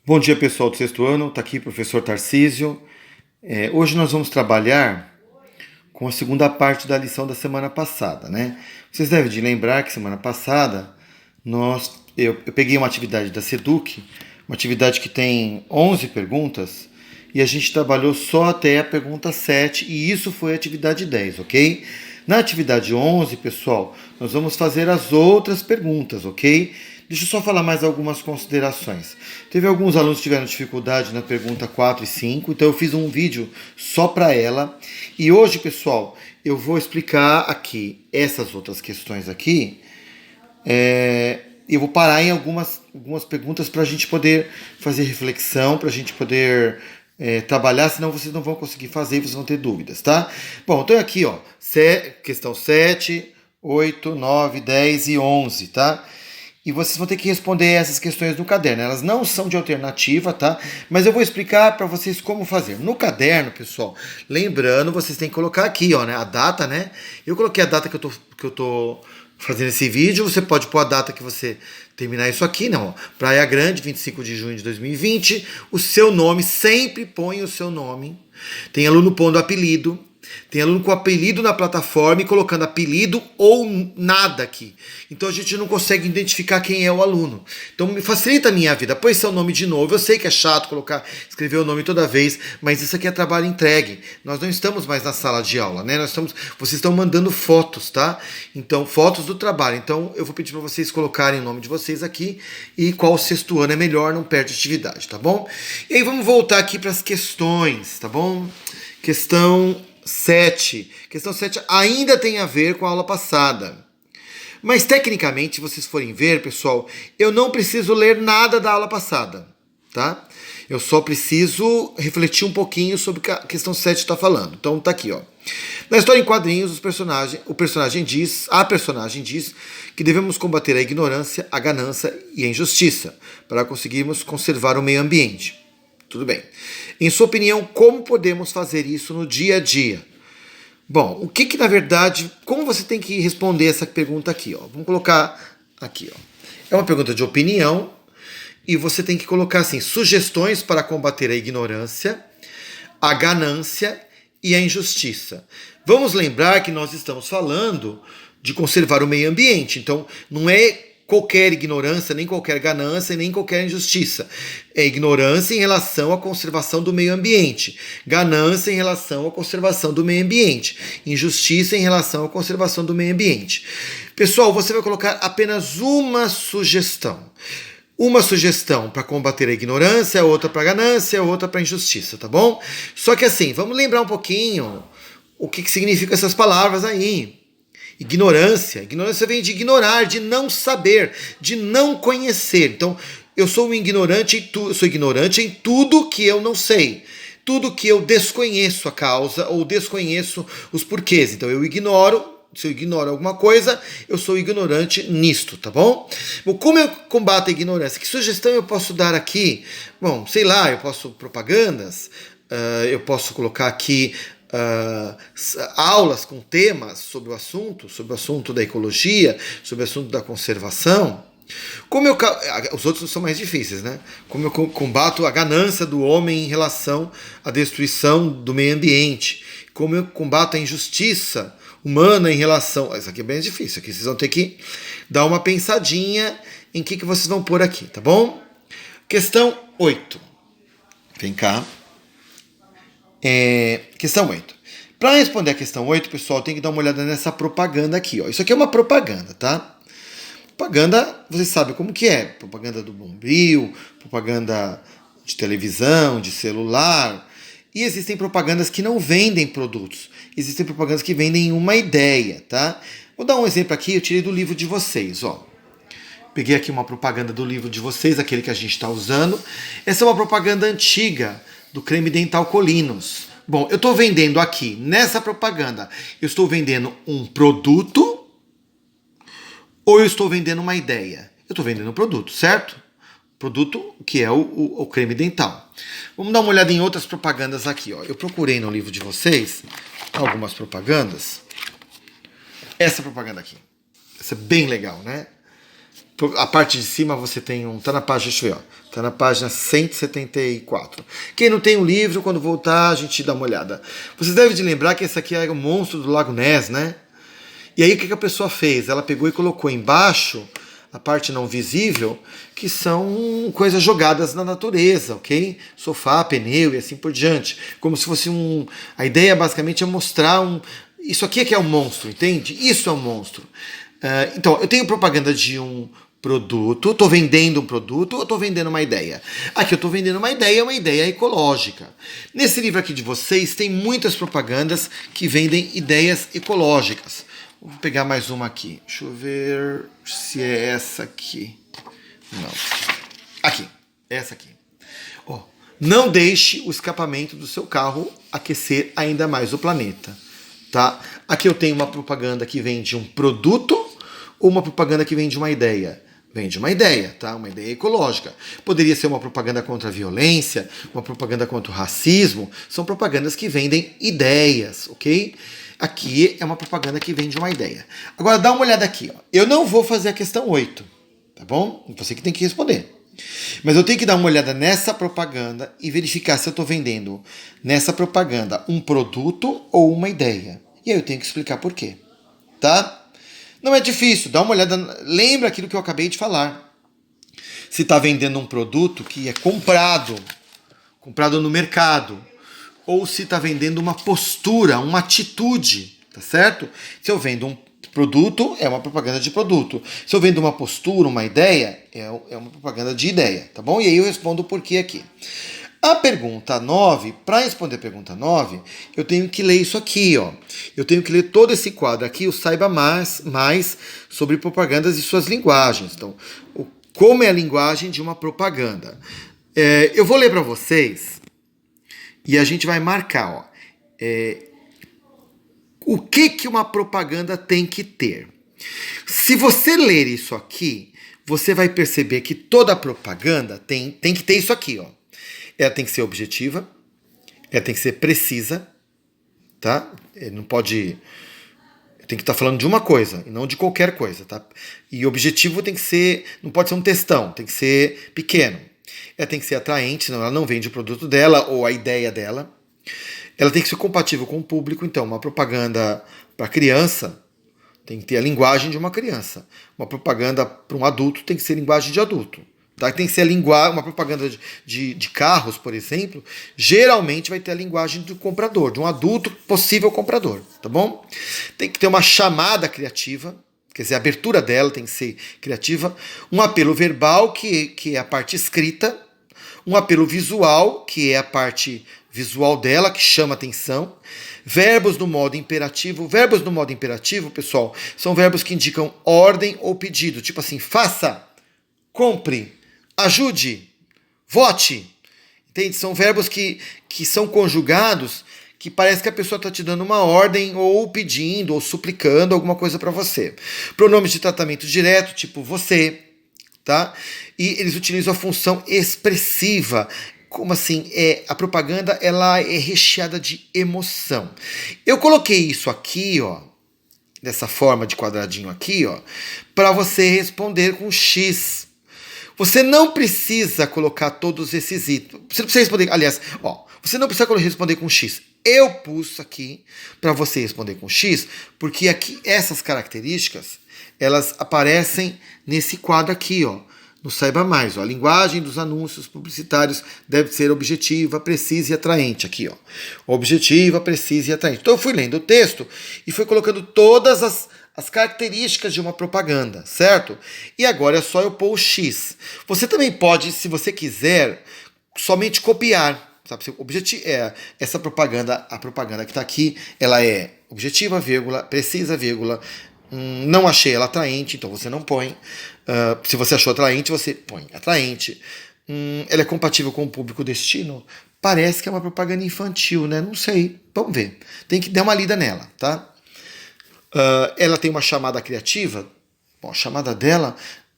Bom dia, pessoal do sexto ano, está aqui o professor Tarcísio. Hoje nós vamos trabalhar com a segunda parte da lição da semana passada, né? Vocês devem de lembrar que semana passada eu peguei uma atividade da Seduc, uma atividade que tem 11 perguntas, e a gente trabalhou só até a pergunta 7, e isso foi a atividade 10, ok? Na atividade 11, pessoal, nós vamos fazer as outras perguntas, ok? Deixa eu só falar mais algumas considerações. Teve alguns alunos que tiveram dificuldade na pergunta 4 e 5, então eu fiz um vídeo só para ela. E hoje, pessoal, eu vou explicar aqui essas outras questões aqui. Eu vou parar em algumas perguntas para a gente poder fazer reflexão, para a gente poder trabalhar, senão vocês não vão conseguir fazer e vocês vão ter dúvidas, tá? Bom, então aqui, ó, questão 7, 8, 9, 10 e 11, tá? E vocês vão ter que responder essas questões no caderno. Elas não são de alternativa, tá? Mas eu vou explicar para vocês como fazer. No caderno, pessoal, lembrando, vocês têm que colocar aqui, ó, né, a data, né? Eu coloquei a data que eu tô fazendo esse vídeo. Você pode pôr a data que você terminar isso aqui, não. Praia Grande, 25 de junho de 2020. O seu nome, sempre põe o seu nome. Tem aluno pondo apelido. Tem aluno com apelido na plataforma e colocando apelido ou nada aqui. Então a gente não consegue identificar quem é o aluno. Então me facilita a minha vida. Põe seu nome de novo. Eu sei que é chato escrever o nome toda vez, mas isso aqui é trabalho entregue. Nós não estamos mais na sala de aula, né? Vocês estão mandando fotos, tá? Então, fotos do trabalho. Então eu vou pedir para vocês colocarem o nome de vocês aqui e qual sexto ano é melhor, não perde atividade, tá bom? E aí vamos voltar aqui para as questões, tá bom? Questão 7. Questão 7 ainda tem a ver com a aula passada. Mas tecnicamente, se vocês forem ver, pessoal, eu não preciso ler nada da aula passada, tá? Eu só preciso refletir um pouquinho sobre o que a questão 7 está falando. Então tá aqui, ó. Na história em quadrinhos, a personagem diz que devemos combater a ignorância, a ganância e a injustiça para conseguirmos conservar o meio ambiente. Tudo bem. Em sua opinião, como podemos fazer isso no dia a dia? Bom, o que na verdade, como você tem que responder essa pergunta aqui, ó? Vamos colocar aqui, ó. É uma pergunta de opinião e você tem que colocar assim, sugestões para combater a ignorância, a ganância e a injustiça. Vamos lembrar que nós estamos falando de conservar o meio ambiente, então não é qualquer ignorância, nem qualquer ganância, nem qualquer injustiça. É ignorância em relação à conservação do meio ambiente, ganância em relação à conservação do meio ambiente, injustiça em relação à conservação do meio ambiente. Pessoal, você vai colocar apenas uma sugestão. Uma sugestão para combater a ignorância, outra para a ganância, outra para a injustiça, tá bom? Só que assim, vamos lembrar um pouquinho o que significam essas palavras aí. Ignorância vem de ignorar, de não saber, de não conhecer. Então, eu sou ignorante em tudo que eu não sei, tudo que eu desconheço a causa ou desconheço os porquês. Então, se eu ignoro alguma coisa, eu sou ignorante nisto, tá bom? Bom, como eu combato a ignorância? Que sugestão eu posso dar aqui? Bom, sei lá, eu posso propagandas, eu posso colocar aqui aulas com temas sobre o assunto da ecologia, sobre o assunto da conservação. Os outros são mais difíceis, né? Como eu combato a ganância do homem em relação à destruição do meio ambiente. Como eu combato a injustiça humana em relação... Isso aqui é bem difícil, aqui vocês vão ter que dar uma pensadinha em que vocês vão pôr aqui, tá bom? Questão 8. Vem cá. Questão 8. Para responder a questão 8, pessoal, tem que dar uma olhada nessa propaganda aqui, ó. Isso aqui é uma propaganda, tá? Propaganda, vocês sabem como que é. Propaganda do Bombril, propaganda de televisão, de celular. E existem propagandas que não vendem produtos. Existem propagandas que vendem uma ideia, tá? Vou dar um exemplo aqui, eu tirei do livro de vocês, ó. Peguei aqui uma propaganda do livro de vocês, aquele que a gente está usando. Essa é uma propaganda antiga do creme dental Colinos. Bom, eu estou vendendo aqui, nessa propaganda, eu estou vendendo um produto ou eu estou vendendo uma ideia? Eu estou vendendo um produto, certo? Produto que é o creme dental. Vamos dar uma olhada em outras propagandas aqui, ó. Eu procurei no livro de vocês algumas propagandas. Essa propaganda aqui. Essa é bem legal, né? A parte de cima você tem um... Tá na página, deixa eu ver, ó. Tá na página 174. Quem não tem o livro, quando voltar, a gente dá uma olhada. Vocês devem de lembrar que esse aqui é o monstro do Lago Ness, né? E aí o que a pessoa fez? Ela pegou e colocou embaixo a parte não visível, que são coisas jogadas na natureza, ok? Sofá, pneu e assim por diante. Como se fosse um... A ideia basicamente é mostrar um... Isso aqui é que é um monstro, entende? Isso é um monstro. Então, eu tenho propaganda de um produto, estou vendendo um produto ou estou vendendo uma ideia? Aqui eu estou vendendo uma ideia ecológica. Nesse livro aqui de vocês tem muitas propagandas que vendem ideias ecológicas. Vou pegar mais uma aqui. Deixa eu ver se é essa aqui. Não. Aqui. Essa aqui. Oh, não deixe o escapamento do seu carro aquecer ainda mais o planeta. Tá? Aqui eu tenho uma propaganda que vende um produto ou uma propaganda que vende uma ideia. Vende uma ideia, tá? Uma ideia ecológica. Poderia ser uma propaganda contra a violência, uma propaganda contra o racismo. São propagandas que vendem ideias, ok? Aqui é uma propaganda que vende uma ideia. Agora dá uma olhada aqui, ó. Eu não vou fazer a questão 8, tá bom? Você que tem que responder. Mas eu tenho que dar uma olhada nessa propaganda e verificar se eu estou vendendo nessa propaganda um produto ou uma ideia. E aí eu tenho que explicar por quê, tá? Não é difícil, dá uma olhada, lembra aquilo que eu acabei de falar. Se está vendendo um produto que é comprado no mercado, ou se está vendendo uma postura, uma atitude, tá certo? Se eu vendo um produto, é uma propaganda de produto. Se eu vendo uma postura, uma ideia, é uma propaganda de ideia, tá bom? E aí eu respondo o porquê aqui. A pergunta 9, para responder a pergunta 9, eu tenho que ler isso aqui, ó. Eu tenho que ler todo esse quadro aqui, o Saiba mais sobre propagandas e suas linguagens. Então, como é a linguagem de uma propaganda. Eu vou ler para vocês e a gente vai marcar, ó. O que uma propaganda tem que ter. Se você ler isso aqui, você vai perceber que toda propaganda tem que ter isso aqui, ó. Ela tem que ser objetiva, ela tem que ser precisa, tá? Não pode... Tem que estar falando de uma coisa e não de qualquer coisa, tá? E objetivo tem que ser... Não pode ser um textão, tem que ser pequeno. Ela tem que ser atraente, senão ela não vende o produto dela ou a ideia dela. Ela tem que ser compatível com o público, então uma propaganda para criança tem que ter a linguagem de uma criança. Uma propaganda para um adulto tem que ser linguagem de adulto. Tá? Tem que ser uma propaganda de carros, por exemplo, geralmente vai ter a linguagem do comprador, de um adulto possível comprador, tá bom? Tem que ter uma chamada criativa, quer dizer, a abertura dela tem que ser criativa, um apelo verbal, que é a parte escrita, um apelo visual, que é a parte visual dela, que chama atenção, verbos no modo imperativo. Verbos no modo imperativo, pessoal, são verbos que indicam ordem ou pedido, tipo assim, faça, compre, ajude, vote. Entende? São verbos que são conjugados, que parece que a pessoa está te dando uma ordem, ou pedindo, ou suplicando alguma coisa para você. Pronomes de tratamento direto, tipo você, tá? E eles utilizam a função expressiva. Como assim? A propaganda, ela é recheada de emoção. Eu coloquei isso aqui, ó, dessa forma de quadradinho aqui, ó, para você responder com X. Você não precisa colocar todos esses itens. Você não precisa responder, aliás, ó, você não precisa responder com X. Eu pus aqui para você responder com X, porque aqui essas características, elas aparecem nesse quadro aqui, ó. No Saiba Mais, ó. A linguagem dos anúncios publicitários deve ser objetiva, precisa e atraente. Aqui, ó. Objetiva, precisa e atraente. Então eu fui lendo o texto e fui colocando todas as características de uma propaganda, certo? E agora é só eu pôr o X. Você também pode, se você quiser, somente copiar. Sabe? Essa propaganda, a propaganda que está aqui, ela é objetiva, vírgula, precisa, vírgula, não achei ela atraente, então você não põe. Se você achou atraente, você põe atraente. Ela é compatível com o público destino? Parece que é uma propaganda infantil, né? Não sei. Vamos ver. Tem que dar uma lida nela, tá? Ela tem uma chamada criativa. Bom, a chamada dela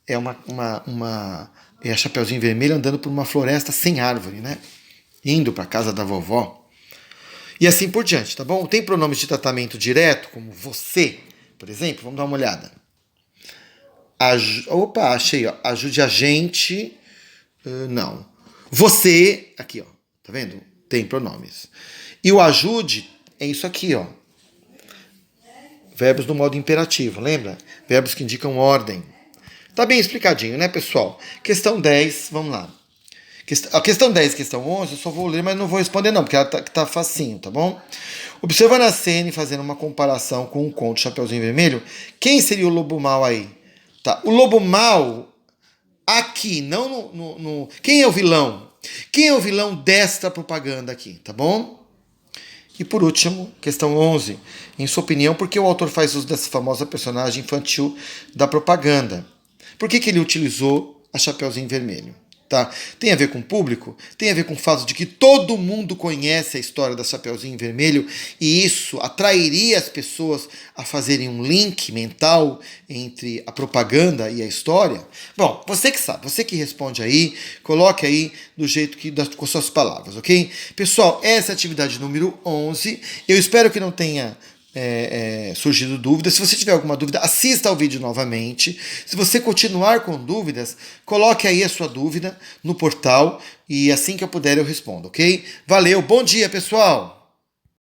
é é a Chapeuzinho Vermelho andando por uma floresta sem árvore, né? Indo para casa da vovó. E assim por diante, tá bom? Tem pronomes de tratamento direto, como você, por exemplo. Vamos dar uma olhada. Opa, achei, ó. Ajude a gente. Não. Você, aqui, ó. Tá vendo? Tem pronomes. E o ajude é isso aqui, ó. Verbos no modo imperativo, lembra? Verbos que indicam ordem. Tá bem explicadinho, né, pessoal? Questão 10, vamos lá. A questão 10 e questão 11, eu só vou ler, mas não vou responder não, porque ela tá facinho, tá bom? Observando a cena e fazendo uma comparação com o conto Chapeuzinho Vermelho, quem seria o lobo mau aí? Tá, o lobo mau aqui, não no... Quem é o vilão? Quem é o vilão desta propaganda aqui, tá bom? E por último, questão 11. Em sua opinião, por que o autor faz uso dessa famosa personagem infantil da propaganda? Por que ele utilizou a Chapeuzinho Vermelho? Tá? Tem a ver com o público? Tem a ver com o fato de que todo mundo conhece a história da Chapeuzinho Vermelho e isso atrairia as pessoas a fazerem um link mental entre a propaganda e a história? Bom, você que sabe, você que responde aí, coloque aí do jeito que com suas palavras, ok? Pessoal, essa é a atividade número 11. Eu espero que não tenha surgido dúvidas. Se você tiver alguma dúvida, assista ao vídeo novamente. Se você continuar com dúvidas, coloque aí a sua dúvida no portal e assim que eu puder eu respondo, ok? Valeu, bom dia, pessoal!